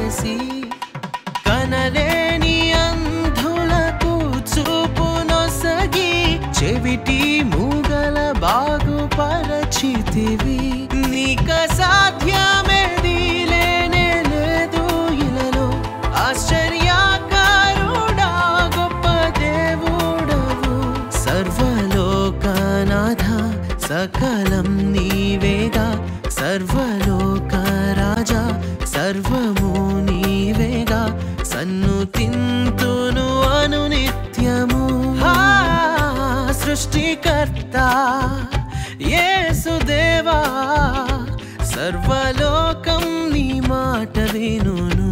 చేసి కనలేని అంధులకు చూపునొసగి చెవిటి మూగల బాగుపరచితివి నీక సాధ్యమేది లేనే లేదు ఇలలో ఆశ్చర్యకారుడా గొప్ప దేవుడవు సర్వలోకనాథ సకలం నీవేగా సర్వలోక రాజా సర్వము నీవేగా సన్నుతింతును అనునిత్యము సృష్టికర్త యేసుదేవా సర్వలోకం నీ మాట వినును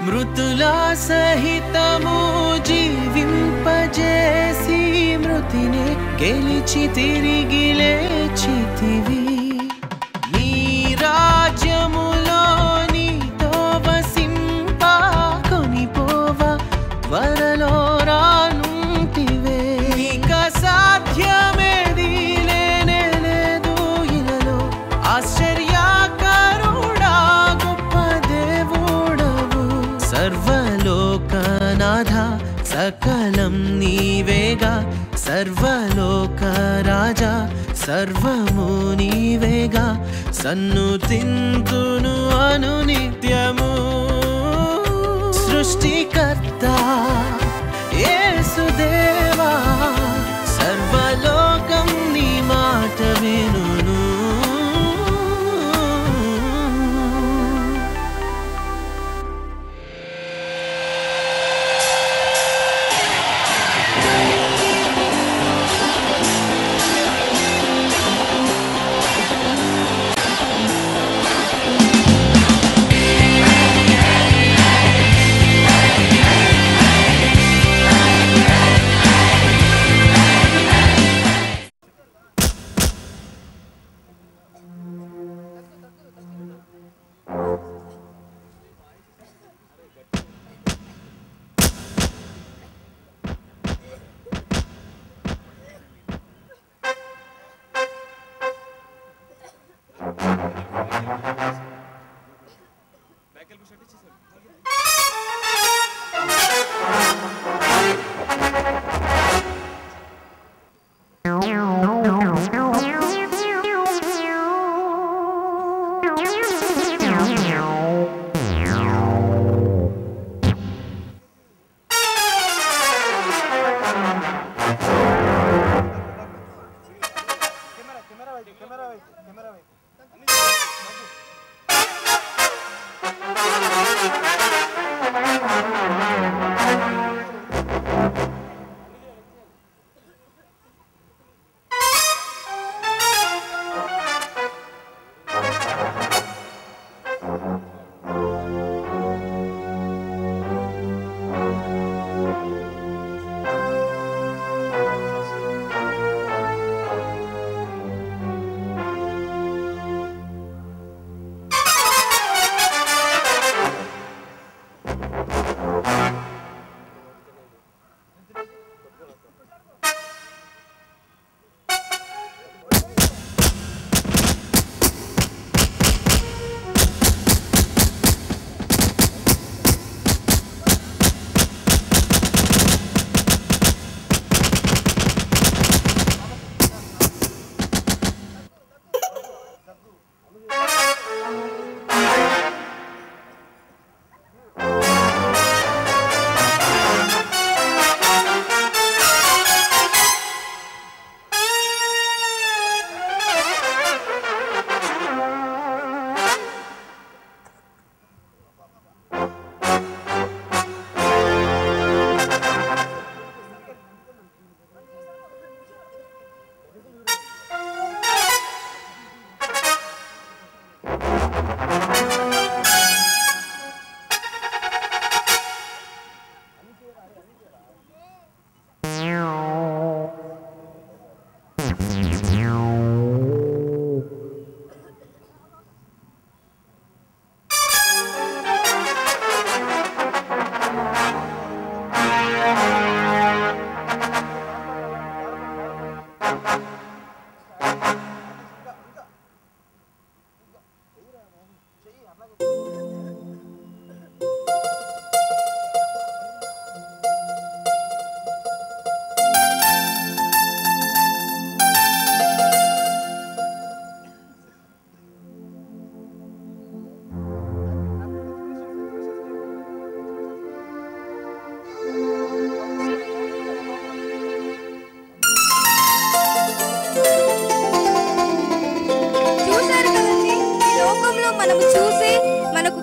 మృతుల సహితము జీవింపజేసి మృతిని గెలిచి తిరిగి లేచితివి నీ రాజ్యములో నీతో వసింప కొనిపోవ వరలో రానుంటివే నీక సాధ్యమేది లేనే లేదు ఇలలో ఆశ్చర్యకారుడా గొప్ప దేవుడవు సర్వలోకనాథ సకలం నీవేగా సర్వలోక రాజా సర్వము నీవేగా సన్నుతింతును అనునిత్యము సృష్టికర్త యేసుదేవా సర్వలోకం నీ మాట వినును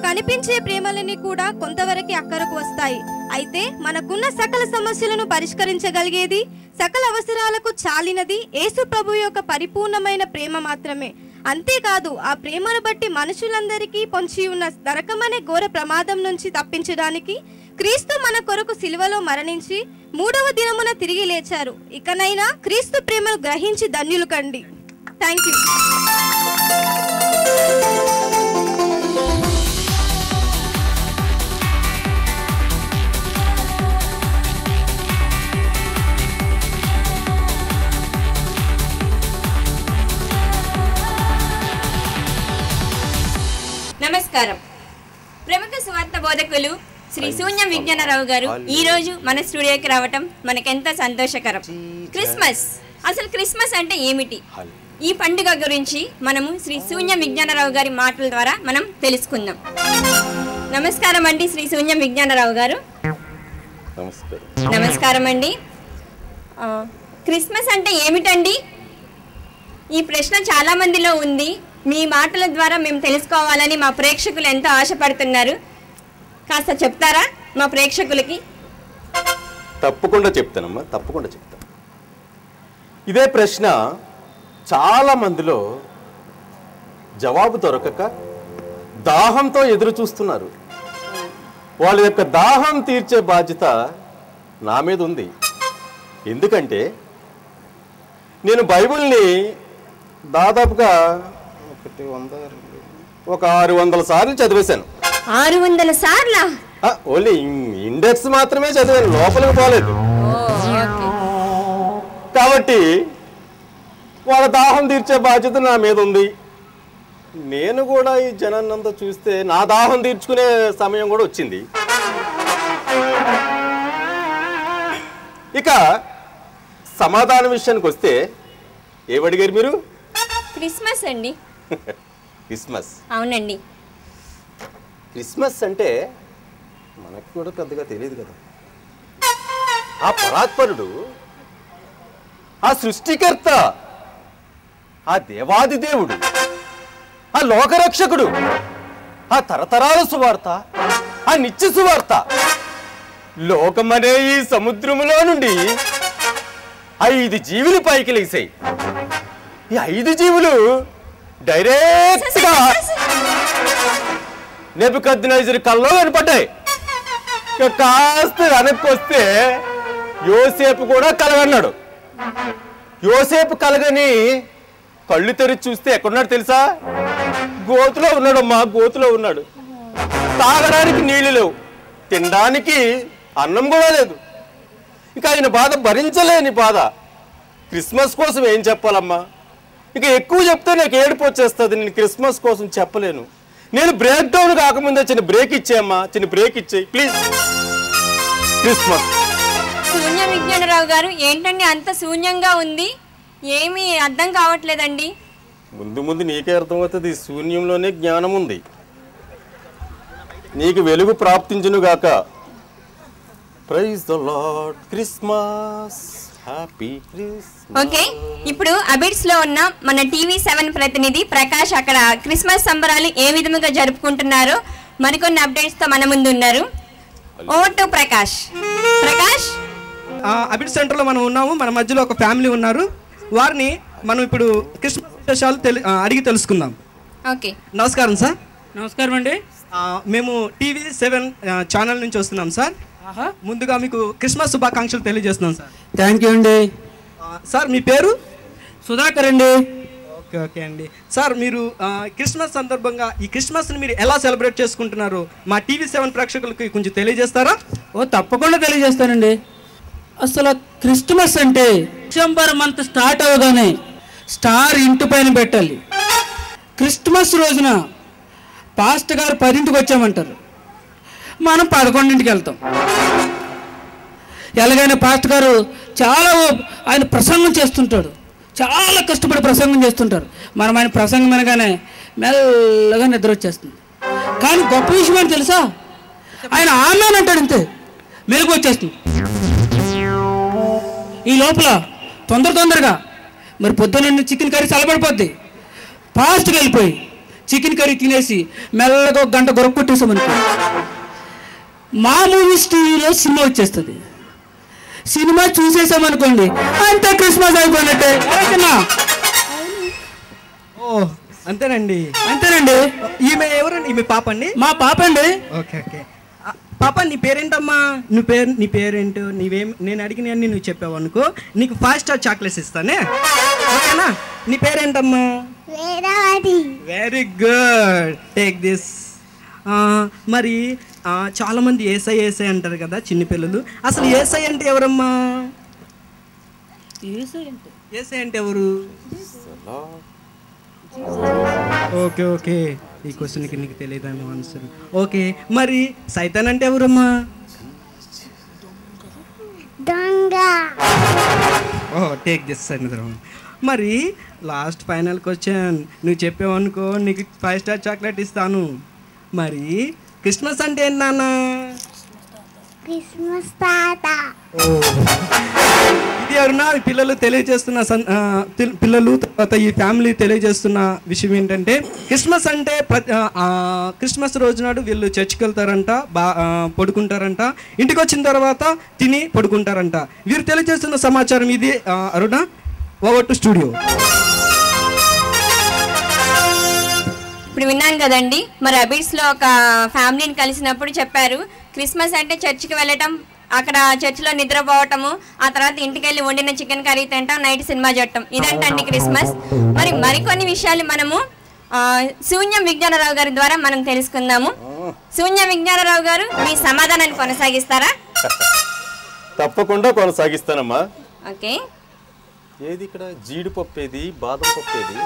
కనిపించే ప్రేమలని కూడా కొంతవరకు అక్కరకు వస్తాయి. అయితే మనకున్న సకల సమస్యలను పరిష్కరించగలిగేది, సకల అవసరాలకు చాలినది యేసు ప్రభు యొక్క పరిపూర్ణమైన ప్రేమ మాత్రమే. అంతేకాదు ఆ ప్రేమను బట్టి మనుషులందరికీ పొంచి ఉన్న నరకమనే ఘోర ప్రమాదం నుంచి తప్పించడానికి క్రీస్తు మన కొరకు సిలువలో మరణించి 3వ దినమున తిరిగి లేచారు. ఇకనైనా క్రీస్తు ప్రేమను గ్రహించి ధన్యులు కండి. Thank you. నమస్కారం. ప్రముఖ సువార్త బోధకులు శ్రీ శూన్యం విజ్ఞానరావు గారు ఈ రోజు మన స్టూడియోకి రావటం మనకెంత సంతోషకరం. క్రిస్మస్, అసలు క్రిస్మస్ అంటే ఏమిటి, ఈ పండుగ గురించి మనము శ్రీ శూన్యం విజ్ఞానరావు గారి మాటల ద్వారా మనం తెలుసుకుందాం. నమస్కారం అండి శ్రీ శూన్యం విజ్ఞానరావు గారు. నమస్కారం అండి. క్రిస్మస్ అంటే ఏమిటండి? ఈ ప్రశ్న చాలా మందిలో ఉంది. మీ మాటల ద్వారా మేము తెలుసుకోవాలని మా ప్రేక్షకులు ఎంతో ఆశపడుతున్నారు. కాస్త చెప్తారా మా ప్రేక్షకులకి? తప్పకుండా చెప్తానమ్మా, తప్పకుండా చెప్తాను. ఇదే ప్రశ్న చాలా మందిలో జవాబు దొరకక దాహంతో ఎదురు చూస్తున్నారు. వాళ్ళ యొక్క దాహం తీర్చే బాధ్యత నా మీద ఉంది. ఎందుకంటే నేను బైబిల్ని దాదాపుగా ఒక 600 సార్లు చదివేశాను. 600 సార్లా? ఓన్లీ ఇండెక్స్ మాత్రమే చదివాను, లోపలికి పోలేదు. కాబట్టి వాళ్ళ దాహం తీర్చే బాధ్యత నా మీద ఉంది. నేను కూడా ఈ జనాన్నంతా చూస్తే నా దాహం తీర్చుకునే సమయం కూడా వచ్చింది. ఇక సమాధాన విషయానికి వస్తే ఏమడిగారు మీరు? క్రిస్మస్ అండి. క్రిస్మస్? అవునండి. క్రిస్మస్ అంటే మనకు కూడా పెద్దగా తెలియదు కదా. ఆ పరాత్పరుడు, ఆ సృష్టికర్త, ఆ దేవాది దేవుడు, ఆ లోకరక్షకుడు, ఆ తరతరాల సువార్త, ఆ నిత్య సువార్త లోకమనే ఈ సముద్రములో నుండి 5 జీవులు పైకి లేసాయి. ఈ 5 జీవులు డైరెక్ట్ గా నెబుకద్నెజరు కల్లో కనపడ్డాయి. కాస్త వెనక్కి వస్తే యోసేపు కూడా కలగన్నాడు. యోసేపు కలగని కళ్ళు తెరిచి చూస్తే ఎక్కడున్నాడు తెలుసా? గోతులో ఉన్నాడు అమ్మా, గోతులో ఉన్నాడు. తాగడానికి నీళ్లు లేవు, తినడానికి అన్నం కూడా లేదు. ఇక ఆయన బాధ భరించలేని బాధ. క్రిస్మస్ కోసం ఏం చెప్పాలమ్మా? ఇక ఎక్కువ చెప్తే నాకు ఏడుపు వచ్చేస్తుంది. నేను క్రిస్మస్ కోసం చెప్పలేను. నేను బ్రేక్ డౌన్ కాకముందే చిన్న బ్రేక్ ఇచ్చేయమ్మా, చిన్న బ్రేక్ ఇచ్చేయి ప్లీజ్. క్రిస్మస్. శూన్య విజ్ఞానరావు గారు, ఏంటండి అంత శూన్యంగా ఉంది? ఏమీ అర్థం కావట్లేదండి. ముందు ముందు నీకే అర్థమవుతుంది. శూన్యంలోనే జ్ఞానం ఉంది. నీకు వెలుగు ప్రాప్తించును గాక. Praise the Lord. Christmas, happy Christmas. Okay, ఇప్పుడు అబిడ్స్ లో ఉన్న మన TV7 ప్రతినిధి ప్రకాష్ అక్కడ క్రిస్మస్ సంబరాలు ఏ విధముగా జరుపుకుంటున్నారో మరికొన్ని అప్డేట్స్ తో మన ముందు ఉన్నారు. Over to Prakash. ప్రకాష్, అబిడ్ సెంటర్లో మనం ఉన్నాము. మన మధ్యలో ఒక ఫ్యామిలీ ఉన్నారు. వారిని మనం ఇప్పుడు క్రిస్మస్ విశేషాలు అడిగి తెలుసుకుందాం. ఓకే, నమస్కారం సార్. నమస్కారం అండి. మేము TV7 ఛానల్ నుంచి వస్తున్నాం సార్. ముందుగా మీకు క్రిస్మస్ శుభాకాంక్షలు తెలియజేస్తున్నాం సార్. థ్యాంక్ యూ అండి. సార్ మీ పేరు? సుధాకర్ అండి. ఓకే ఓకే అండి. సార్ మీరు క్రిస్మస్ సందర్భంగా ఈ క్రిస్మస్ని మీరు ఎలా సెలబ్రేట్ చేసుకుంటున్నారు మా TV7 ప్రేక్షకులకి కొంచెం తెలియజేస్తారా? తప్పకుండా తెలియజేస్తానండి. అసలు క్రిస్మస్ అంటే డిసెంబర్ మంత్ స్టార్ట్ అవగానే స్టార్ ఇంటి పైన పెట్టాలి. క్రిస్మస్ రోజున పాస్టర్ గారు 10ంటికి వచ్చామంటారు, మనం 11ంటికి వెళ్తాం. ఎలాగైనా పాస్టర్ గారు చాలా ఆయన ప్రసంగం చేస్తుంటాడు, చాలా కష్టపడి ప్రసంగం చేస్తుంటారు. మనం ఆయన ప్రసంగం అనగానే మెల్లగా నిద్ర వచ్చేస్తుంది. కానీ గొప్ప విషయం ఏంటి తెలుసా, ఆయన ఆమెన్ అంటాడు, అంతే మెరుగు వచ్చేస్తుంది. ఈ లోపల తొందరగా మరి పొద్దున్న చికెన్ కర్రీ చల్లబడిపోద్ది, ఫాస్ట్గా వెళ్ళిపోయి చికెన్ కర్రీ తినేసి మెల్లగా 1 గంట గొరవ కొట్టేసామనుకో, మా మూవీస్ టీవీలో సినిమా వచ్చేస్తుంది. సినిమా చూసేసామనుకోండి, అంతే క్రిస్మస్ అయిపోయినట్టే. ఓ అంతేనండి. ఈమె ఎవరండి? ఈమె పాప అండి? మా పాప అండి. Okay okay. పాప నీ పేరేంటమ్మా? నీ పేరేంటో నేను అడిగిన అన్ని నువ్వు చెప్పావు అనుకో, నీకు 5 స్టార్ చాక్లెట్స్ ఇస్తానే, ఓకేనా? నీ పేరేంటమ్మా? Very good, take this. మరి చాలామంది ఏసై అంటారు కదా చిన్న పిల్లలు, అసలు ఏసై అంటే ఎవరమ్మా? ఏసై అంటే ఎవరు? ఓకే ఓకే, ఈ క్వశ్చన్కి నీకు తెలియదేమో ఆన్సర్. ఓకే, మరి సైతాన్ అంటే ఎవరమ్మా? ఓ టేక్ దిస్ సైనిద్రం. మరి లాస్ట్ ఫైనల్ క్వశ్చన్, నువ్వు చెప్పావనుకో నీకు 5 స్టార్ చాక్లెట్ ఇస్తాను. మరి క్రిస్మస్ అంటే ఏంటి నాన్న? క్రిస్మస్ తాత. ఇది అరుణ పిల్లలు తెలియజేస్తున్న పిల్లలు తర్వాత ఈ ఫ్యామిలీ తెలియజేస్తున్న విషయం ఏంటంటే, క్రిస్మస్ అంటే క్రిస్మస్ రోజు నాడు వీళ్ళు చర్చికి వెళ్తారంట, పడుకుంటారంట, ఇంటికి వచ్చిన తర్వాత తిని పడుకుంటారంట. వీరు తెలియజేస్తున్న సమాచారం ఇది. అరుణ, ఓవర్ టు స్టూడియో. ఇప్పుడు విన్నాను కదండి, మరి అబిడ్స్లో ఒక ఫ్యామిలీని కలిసినప్పుడు చెప్పారు, క్రిస్మస్ అంటే చర్చికి వెళ్ళటం, అక్కడ చర్చిలో నిద్రపోవటము, ఆ తర్వాత ఇంటికి వెళ్ళి వండిన చికెన్ కర్రీ తింటాం, నైట్ సినిమా చూడటం, ఇదంటండి క్రిస్మస్. మరి మరికొన్ని విషయాలు మనము శూన్యం విజ్ఞానరావు గారి ద్వారా మనం తెలుసుకుందాము. శూన్యం విజ్ఞానరావు గారు మీ సమాధానాన్ని కొనసాగిస్తారా? తప్పకుండా కొనసాగిస్తానమ్మా. ఓకే. ఏది ఇక్కడ జీడిపప్పు ఏది, బాదం పప్పు ఏది,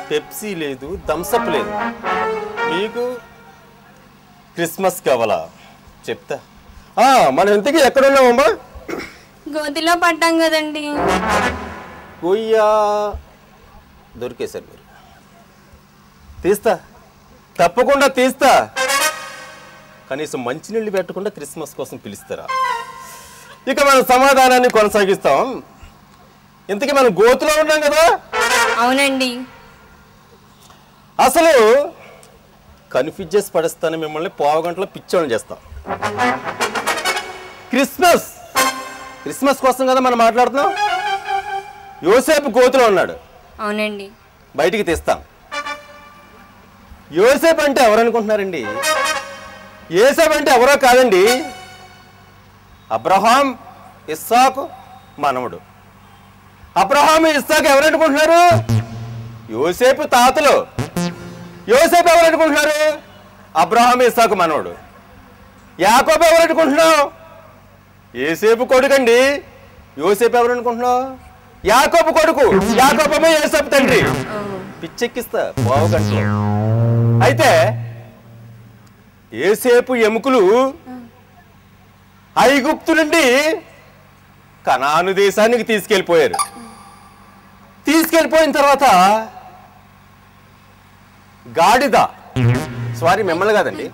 పెప్సీ లేదు, థమ్సప్ లేదు, మీకు క్రిస్మస్ కావాలా? చెప్తా. మనం ఇంతకీ ఎక్కడ ఉన్నామమ్మా? గోతిలో పడ్డాం కదండి. కొయ్యా దొరికేశారు మీరు. తీస్తా, తప్పకుండా తీస్తా. కనీసం మంచినీళ్ళు పెట్టకుండా క్రిస్మస్ కోసం పిలుస్తారా? ఇక మనం సమాధానాన్ని కొనసాగిస్తాం. ఇంతకీ మనం గోతులో ఉన్నాం కదా? అవునండి. అసలు కన్ఫ్యూజ్ చేసి పడేస్తాను మిమ్మల్ని, 1/2 గంటలో పిచ్చోళ్ళని చేస్తాం. క్రిస్మస్ కోసం కదా మనం మాట్లాడుతున్నాం. యోసేపు గోతులో ఉన్నాడు. అవునండి. బయటికి తీస్తాం. యోసేపు అంటే ఎవరనుకుంటున్నారండి? యేసేపు అంటే ఎవరో కాదండి, అబ్రహాం ఇస్సాకు మనవడు. అబ్రహాం ఇస్సాకు ఎవరనుకుంటున్నారు? యోసేపు తాతలు. యోసేపు ఎవరనుకుంటున్నారు? అబ్రహాం ఇస్సాకు మనవడు. యాకోబు ఎవరనుకుంటున్నావు? యేసేపు కొడుకండి. యోసేపు ఎవరనుకుంటున్నావు? యాకోబు కొడుకు. యాకోబు యేసేపు తండ్రి. పిచ్చెక్కిస్తా 1/2 గంటలో. అయితే యేసేపు ఎముకలు ఐగుప్తు నుండి కనాను దేశానికి తీసుకెళ్ళిపోయారు. తీసుకెళ్ళిపోయిన తర్వాత గాడిద, సారీ మిమ్మల్ని కాదండి,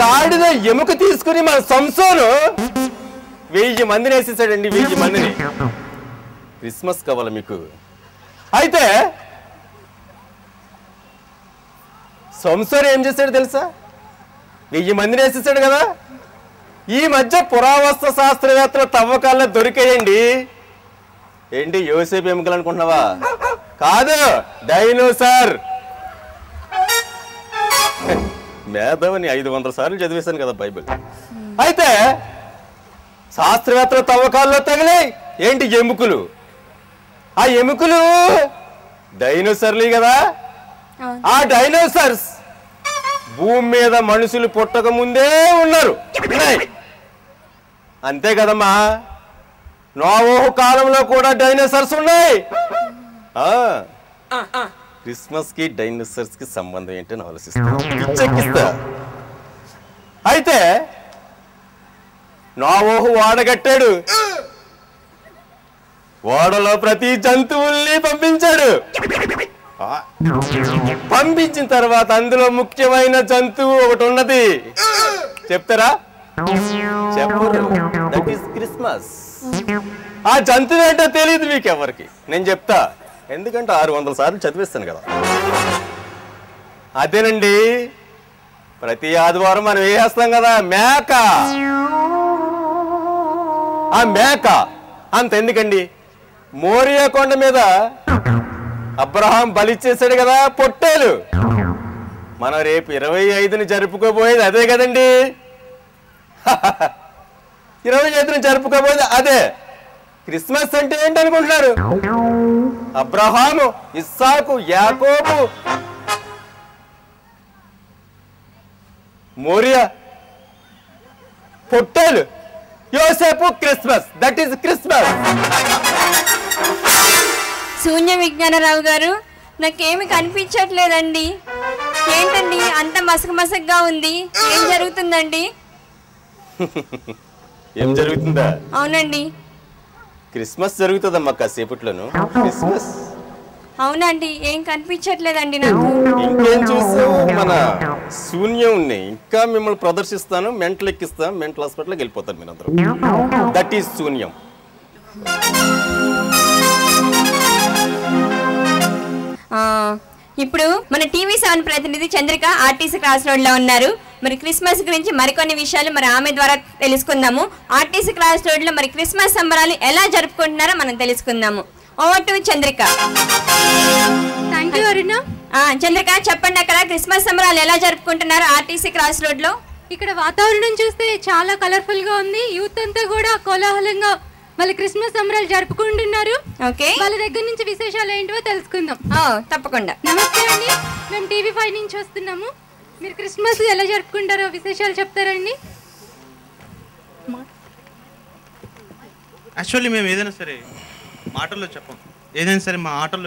గాడిద ఎముక తీసుకుని మన సంసోను 1000 మందిని వేసేసాడండి. 1000 మందిని. క్రిస్మస్ కావాలి మీకు. అయితే సంసోను ఏం చేశాడు తెలుసా? 1000 మందిని వేసేసాడు కదా. ఈ మధ్య పురావస్తు శాస్త్రవేత్తల తవ్వకాల్లో దొరికాయండి. ఏంటి యోసేపు ఎముకలు అనుకుంటున్నావా? కాదు, డైనోసార్. మేధావిని 500 సార్లు చదివేశాను కదా బైబిల్. అయితే శాస్త్రవేత్తల తవ్వకాల్లో తగిలే ఏంటి ఎముకలు. ఆ ఎముకలు డైనోసర్లే కదా. ఆ డైనోసర్స్ భూమి మీద మనుషులు పుట్టక ముందే ఉన్నారు. అంతే కదమ్మా, నోవహు కాలంలో కూడా డైనోసర్స్ ఉన్నాయి. క్రిస్మస్ కి డైనోసర్స్ కి సంబంధం ఏంటని ఆలోచిస్తా. అయితే నోవహు ఓడగట్టాడు, ఓడలో ప్రతి జంతువుల్ని పంపించాడు. పంపించిన తర్వాత అందులో ముఖ్యమైన జంతువు ఒకటి ఉన్నది, చెప్తారా? చెప్పరు. That is Christmas. ఆ జంతువు ఏంటో తెలియదు మీకు ఎవరికి. నేను చెప్తా, ఎందుకంటే 600 సార్లు చదివిస్తాను కదా. అదేనండి, ప్రతి ఆదివారం మనం వేసేస్తాం కదా మేక. ఆ మేక అంత ఎందుకండి, మోరియా కొండ మీద అబ్రహాం బలిచ్చేసాడు కదా పొట్టేలు. మనం రేపు 25ని జరుపుకోబోయేది అదే కదండి. 25ని జరుపుకోబోయేది అదే. క్రిస్మస్ అంటే ఏంటనుకుంటున్నారు? అబ్రహాము, ఇస్సాకు, యాకోబు, మోరియా, పొట్టేలు, యోసేపు, క్రిస్మస్. That is Christmas. శూన్య విజ్ఞానరావు గారు, నాకేమి కనిపించట్లేదండి. ఏంటండి అంత మసకగా ఉంది? ఏం జరుగుతుందండి? ఏం జరుగుతుందా? అవునండి, క్రిస్మస్ జరుగుతుందమ్మా కాసేపట్లోను. క్రిస్మస్. అవునండి, ఏం కనిపించట్లేదండి నాకు. ఇంకేం చూసావు, మన శూన్యం ఉన్నాయి. ఇంకా మిమ్మల్ని ప్రదర్శిస్తాను, మెంటల్ ఎక్కిస్తాను, మెంటల్ హాస్పిటల్కి వెళ్ళిపోతారు మీరందరూ. దట్ ఈస్ శూన్యం. ఇప్పుడు మన TV7 ప్రతినిధి చంద్రిక ఆర్టీసీ క్రాస్ రోడ్ లో ఉన్నారు. మరి క్రిస్మస్ గురించి మరికొన్ని విషయాలు మరి ఆమె ద్వారా తెలుసుకుందాము. ఆర్టీసీ క్రాస్ రోడ్ లో మరి క్రిస్మస్ సంబరాలు ఎలా జరుపుకుంటున్నారో మనం తెలుసుకుందాము. Over to Chandrika. Thank you Aruna. Chandrika చెప్పండి, అక్కడ క్రిస్మస్ సంబరాలు ఎలా జరుపుకుంటున్నారు ఆర్టీసీ క్రాస్ రోడ్ లో? ఇక్కడ వాతావరణం చూస్తే చాలా కలర్ఫుల్ గా ఉంది. యూత్ అంతా కూడా కోలాహలంగా వాళ్ళ క్రిస్మస్ సంబరాలు జరుపుకుంటున్నారు. ఓకే, వాళ్ళ దగ్గర నుంచి విశేషాలు ఏంటో తెలుసుకుందాం. తప్పకుండా. నమస్తే అండి, మేము TV5 నుంచి వస్తున్నాము. మీరు క్రిస్మస్ ఎలా జరుపుకుంటారో విశేషాలు చెప్తారండి? యాక్చువల్లీ మేము ఏదైనా సరే మాటల్లో చెప్పం, ఏదైనా సరే మా ఆటల్లో